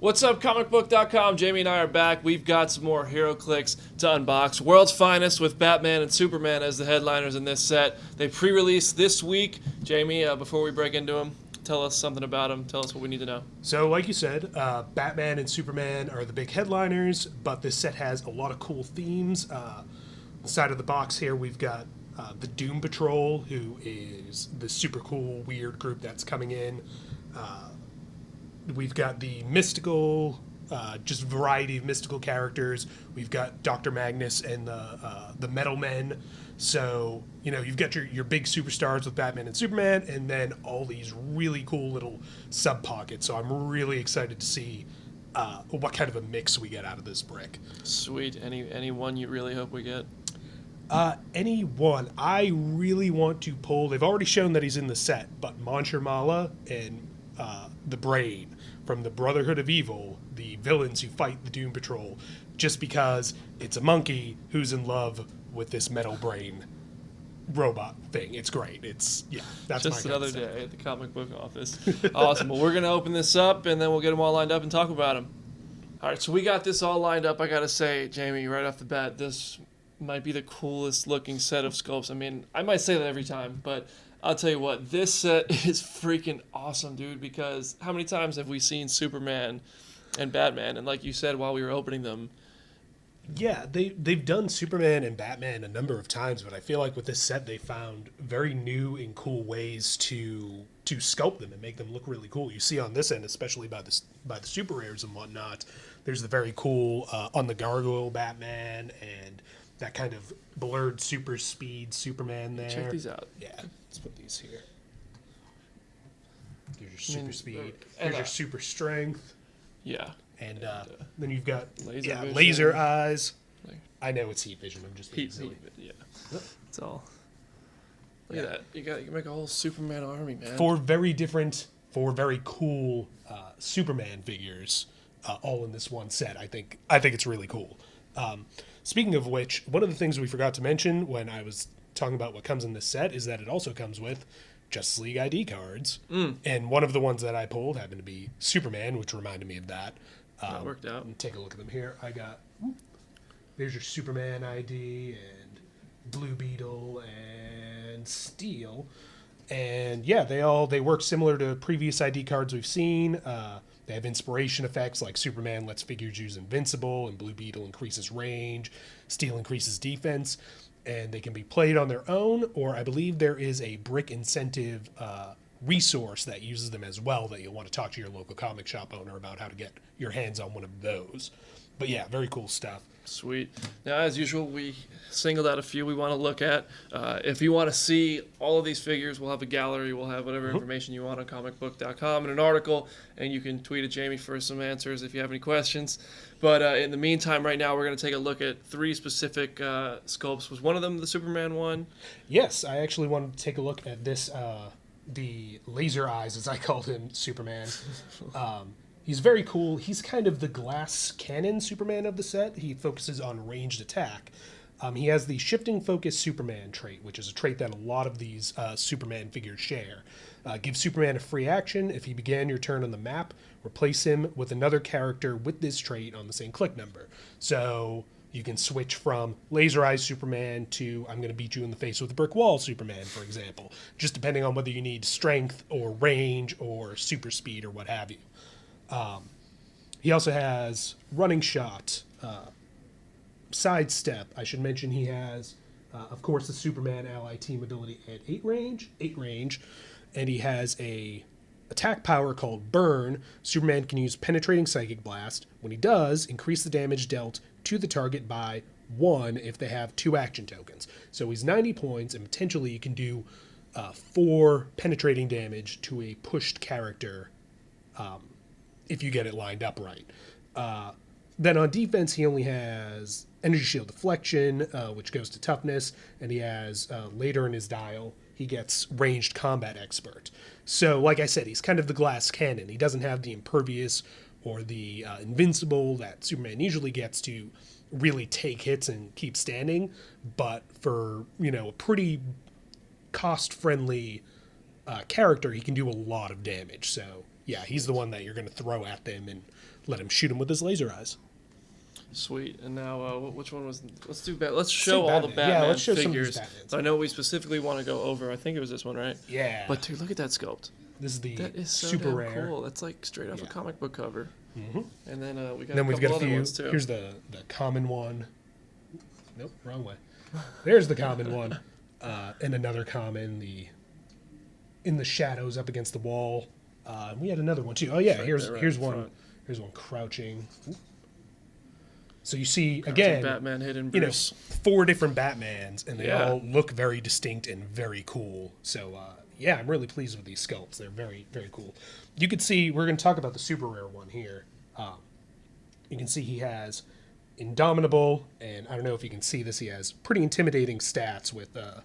What's up, Comicbook.com? Jamie and I are back. We've got some more Heroclix to unbox. World's Finest with Batman and Superman as the headliners in this set. They pre-released this week. Jamie, before we break into them, tell us something about them. Tell us what we need to know. So, like you said, Batman and Superman are the big headliners, but this set has a lot of cool themes. The side of the box here, we've got the Doom Patrol, who is the super cool, weird group that's coming in. We've got the mystical, just variety of mystical characters. We've got Dr. Magnus and the Metal Men. So, you know, you've got your big superstars with Batman and Superman, and then all these really cool little sub-pockets. So I'm really excited to see what kind of a mix we get out of this brick. Sweet. Any one you really hope we get? Any one. I really want to pull... They've already shown that he's in the set, but Manshur Mala and the Brain from the Brotherhood of Evil, the villains who fight the Doom Patrol, just because it's a monkey who's in love with this metal brain robot thing. It's great. That's just another day at the comic book office. Awesome. Well, we're going to open this up, and then we'll get them all lined up and talk about them. All right, so we got this all lined up. I got to say, Jamie, right off the bat, this might be the coolest looking set of sculpts. I mean, I might say that every time, but I'll tell you what, this set is freaking awesome, dude, because how many times have we seen Superman and Batman? And like you said while we were opening them, yeah, they've done Superman and Batman a number of times, but I feel like with this set they found very new and cool ways to sculpt them and make them look really cool. You see on this end, especially by the super rares and whatnot, there's the very cool on the Gargoyle Batman and that kind of blurred super speed Superman there. Check these out. Yeah, let's put these here. Here's your super speed. Here's your super strength. Yeah. And then you've got laser laser eyes. I know it's heat vision. I'm just being silly. Yeah. It's all. Look at that. You can make a whole Superman army, man. Four very cool Superman figures, all in this one set. I think it's really cool. Speaking of which, one of the things we forgot to mention when I was talking about what comes in this set is that it also comes with Justice League ID cards. And one of the ones that I pulled happened to be Superman, which reminded me of that. That worked out. And take a look at them here. There's your Superman ID and Blue Beetle and Steel. And yeah, they work similar to previous ID cards we've seen. They have inspiration effects like Superman lets figures use Invincible, and Blue Beetle increases range, Steel increases defense, and they can be played on their own, or I believe there is a brick incentive resource that uses them as well that you'll want to talk to your local comic shop owner about how to get your hands on one of those. But yeah, very cool stuff. Sweet. Now, as usual, we singled out a few we want to look at. If you want to see all of these figures, we'll have a gallery. We'll have whatever information you want on Comicbook.com and an article, and you can tweet at Jamie for some answers if you have any questions. But in the meantime, right now, we're going to take a look at three specific sculpts. Was one of them the Superman one? Yes, I actually wanted to take a look at this, the laser eyes, as I called him, Superman. He's very cool. He's kind of the glass cannon Superman of the set. He focuses on ranged attack. He has the shifting focus Superman trait, which is a trait that a lot of these Superman figures share. Gives Superman a free action. If he began your turn on the map, replace him with another character with this trait on the same click number. So you can switch from Laser Eyes Superman to I'm going to beat you in the face with a brick wall Superman, for example, just depending on whether you need strength or range or super speed or what have you. He also has running shot, sidestep. I should mention he has, of course, the Superman ally team ability at 8 range, and he has a attack power called Burn. Superman can use penetrating psychic blast. When he does, increase the damage dealt to the target by 1 if they have 2 action tokens. So he's 90 points, and potentially you can do 4 penetrating damage to a pushed character if you get it lined up right. Then on defense, he only has Energy Shield Deflection, which goes to Toughness, and he has, later in his dial, he gets Ranged Combat Expert. So, like I said, he's kind of the glass cannon. He doesn't have the Impervious or the Invincible that Superman usually gets to really take hits and keep standing, but for, a pretty cost-friendly character, he can do a lot of damage. So Yeah, he's the one that you're going to throw at them and let him shoot him with his laser eyes. Sweet. And now, which one was? Let's show all the Batman. Batman Yeah, let's show some of figures. these Batmans. So I know we specifically want to go over. I think it was this one, right? Yeah. But dude, look at that sculpt. This is the That is so super damn rare. cool. That's like straight off a comic book cover. Mm-hmm. And then we got. Then a we've couple got a other few. ones too. Here's the common one. Nope, wrong way. There's the common one, and another common. The in the shadows up against the wall. We had another one too. Oh yeah, Right here's there, right here's in one. front. Here's one crouching. So you see Crouching again, Batman, hidden you know, Bruce. 4 different Batmans, and they Yeah. all look very distinct and very cool. So yeah, I'm really pleased with these sculpts. They're very, very cool. You could see, we're going to talk about the super rare one here. You can see he has Indomitable, and I don't know if you can see this, he has pretty intimidating stats with a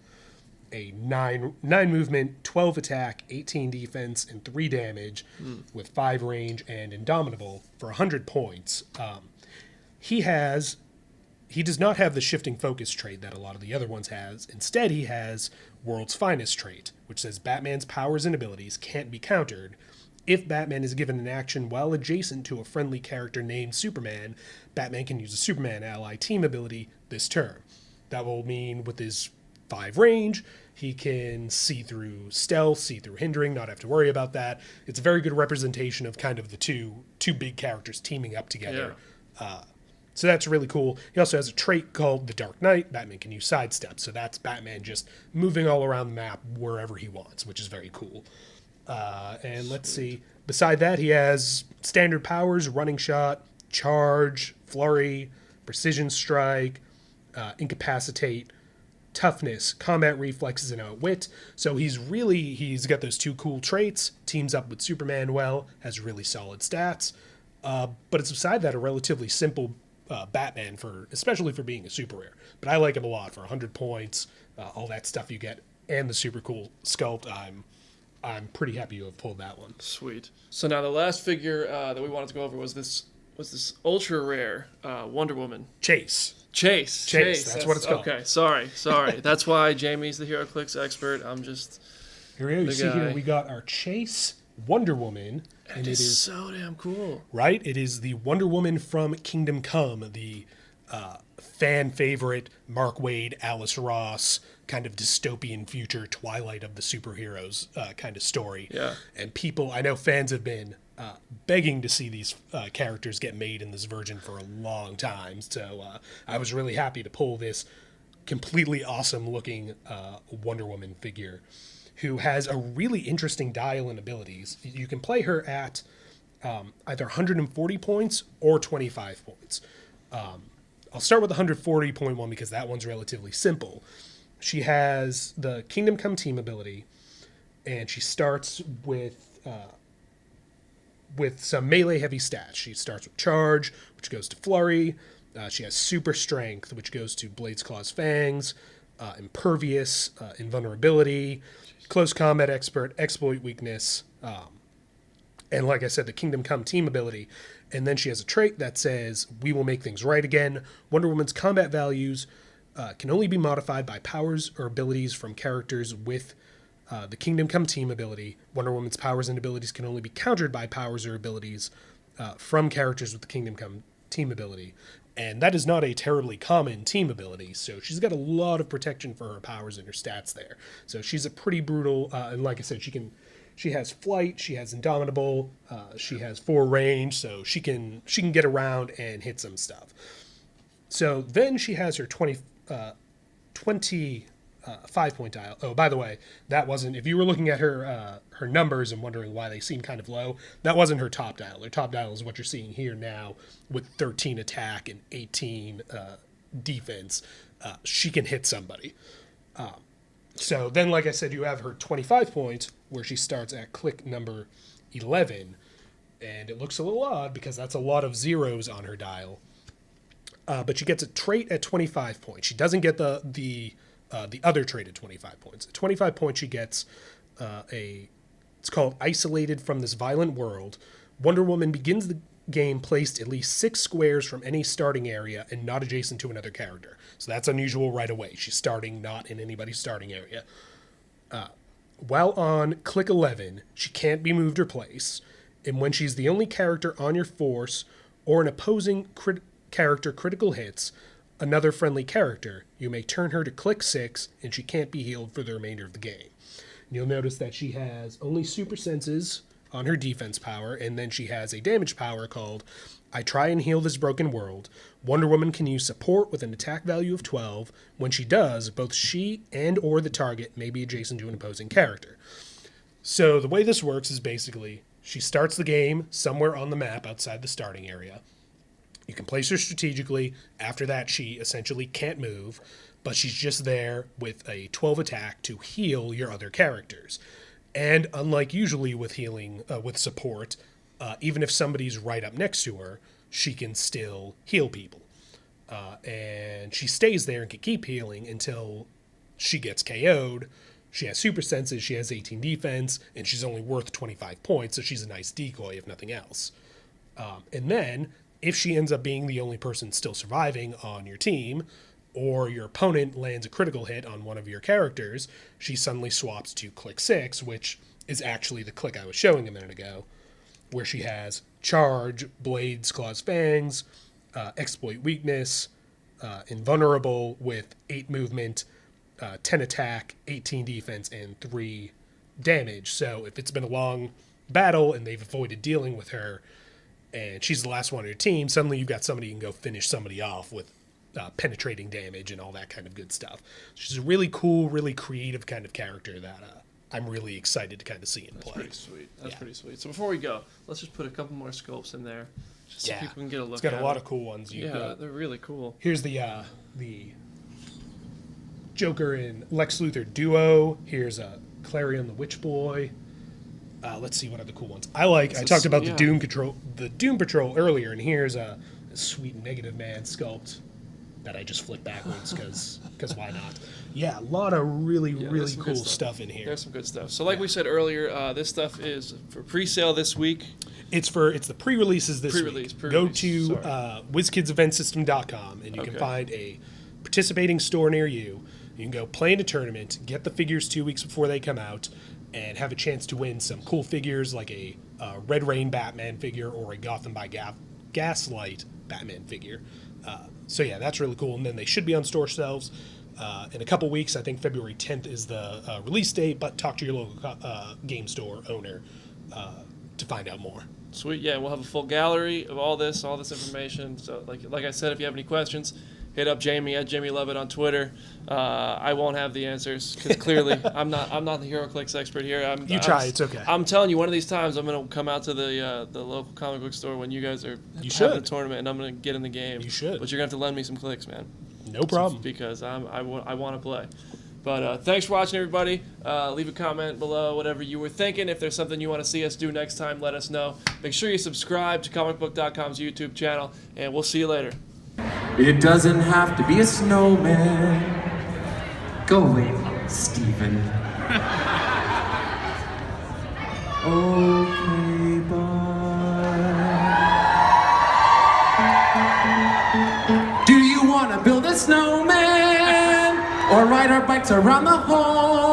9 movement, 12 attack, 18 defense, and 3 damage with 5 range and Indomitable for 100 points. He does not have the shifting focus trait that a lot of the other ones has. Instead, he has World's Finest trait, which says Batman's powers and abilities can't be countered. If Batman is given an action while adjacent to a friendly character named Superman, Batman can use a Superman ally team ability this turn. That will mean with his 5 range, he can see through stealth, see through hindering, not have to worry about that. It's a very good representation of kind of the two big characters teaming up together. So that's really cool. He also has a trait called the Dark Knight. Batman can use sidestep. So that's Batman just moving all around the map wherever he wants, which is very cool. And let's see. Beside that, he has standard powers, running shot, charge, flurry, precision strike, incapacitate, toughness, combat reflexes, and outwit. So he's got those 2 cool traits, teams up with Superman well, has really solid stats. But it's beside that a relatively simple Batman, especially for being a super rare. But I like him a lot for 100 points, all that stuff you get, and the super cool sculpt. I'm pretty happy to have pulled that one. Sweet. So now the last figure that we wanted to go over was this ultra rare Wonder Woman. Chase. That's what it's called. Okay, sorry. That's why Jamie's the HeroClix expert. I'm just. Here we go. You the see guy. here we got our Chase Wonder Woman. And it is so damn cool. Right? It is the Wonder Woman from Kingdom Come, the fan favorite Mark Waid, Alice Ross, kind of dystopian future Twilight of the superheroes kind of story. Yeah. And I know fans have been begging to see these characters get made in this version for a long time. So I was really happy to pull this completely awesome looking Wonder Woman figure, who has a really interesting dial and abilities. You can play her at either 140 points or 25 points. I'll start with the 140 point one because that one's relatively simple. She has the Kingdom Come team ability, and she starts with some melee heavy stats. She starts with charge, which goes to flurry. She has super strength, which goes to Blades, Claws, Fangs, impervious, invulnerability, close combat expert, exploit weakness, and like I said, the Kingdom Come team ability. And then she has a trait that says, we will make things right again. Wonder Woman's combat values can only be modified by powers or abilities from characters with the Kingdom Come team ability. Wonder Woman's powers and abilities can only be countered by powers or abilities from characters with the Kingdom Come team ability. And that is not a terribly common team ability, so she's got a lot of protection for her powers and her stats there. So she's a pretty brutal, and like I said, she has flight, she has Indomitable, she has 4 range, so she can get around and hit some stuff. So then she has her 5-point dial. Oh, by the way, that wasn't, if you were looking at her her numbers and wondering why they seem kind of low, that wasn't her top dial. Her top dial is what you're seeing here now with 13 attack and 18 defense. She can hit somebody. So then, like I said, you have her 25 points where she starts at click number 11, and it looks a little odd because that's a lot of zeros on her dial. But she gets a trait at 25 points. She doesn't get the other trait at 25 points. At 25 points, she gets it's called Isolated from This Violent World. Wonder Woman begins the game placed at least 6 squares from any starting area and not adjacent to another character. So that's unusual right away. She's starting not in anybody's starting area. While on click 11, she can't be moved or placed. And when she's the only character on your force or an opposing character critical hits another friendly character, you may turn her to click 6, and she can't be healed for the remainder of the game. And you'll notice that she has only super senses on her defense power, and then she has a damage power called I Try and Heal This Broken World. Wonder Woman can use support with an attack value of 12. When she does, both she and or the target may be adjacent to an opposing character. So the way this works is basically she starts the game somewhere on the map outside the starting area. You can place her strategically. After that, she essentially can't move, but she's just there with a 12 attack to heal your other characters. And unlike usually with healing, with support, even if somebody's right up next to her, she can still heal people. And she stays there and can keep healing until she gets KO'd. She has super senses, she has 18 defense, and she's only worth 25 points, so she's a nice decoy if nothing else. And then, if she ends up being the only person still surviving on your team, or your opponent lands a critical hit on one of your characters, she suddenly swaps to click 6, which is actually the click I was showing a minute ago, where she has charge, blades, claws, fangs, exploit weakness, invulnerable with 8 movement, 10 attack, 18 defense, and 3 damage. So if it's been a long battle and they've avoided dealing with her, and she's the last one on your team, suddenly you've got somebody who can go finish somebody off with penetrating damage and all that kind of good stuff. She's a really cool, really creative kind of character that I'm really excited to kind of see in play. That's pretty sweet. That's pretty sweet. So before we go, let's just put a couple more scopes in there, just so people can get a look. It's got a lot of cool ones. They're really cool. Here's the Joker and Lex Luthor duo. Here's Clarion the Witch Boy. Let's see what other cool ones. I talked about the Doom Patrol earlier, and here's a sweet Negative Man sculpt that I just flipped backwards because why not? Yeah, a lot of really cool stuff in here. There's some good stuff. So like we said earlier, this stuff is for pre-sale this week. It's the pre-releases this week. Go to WizKidsEventSystem.com and you can find a participating store near you. You can go play in a tournament, get the figures 2 weeks before they come out, and have a chance to win some cool figures like a Red Rain Batman figure or a Gotham by Gaslight Batman figure. So yeah, that's really cool. And then they should be on store shelves in a couple weeks. I think February 10th is the release date, but talk to your local game store owner to find out more. Sweet, yeah, we'll have a full gallery of all this information. So like I said, if you have any questions, hit up Jamie at Jamie Levitt on Twitter. I won't have the answers because clearly I'm not the Heroclix expert here. It's okay. I'm telling you, one of these times I'm gonna come out to the local comic book store when you guys are having a tournament, and I'm gonna get in the game. You should, but you're gonna have to lend me some clicks, man. No problem. Because I want to play. But thanks for watching, everybody. Leave a comment below, whatever you were thinking. If there's something you want to see us do next time, let us know. Make sure you subscribe to Comicbook.com's YouTube channel, and we'll see you later. It doesn't have to be a snowman. Go away, Stephen. Okay, bye. Do you want to build a snowman? Or ride our bikes around the hall?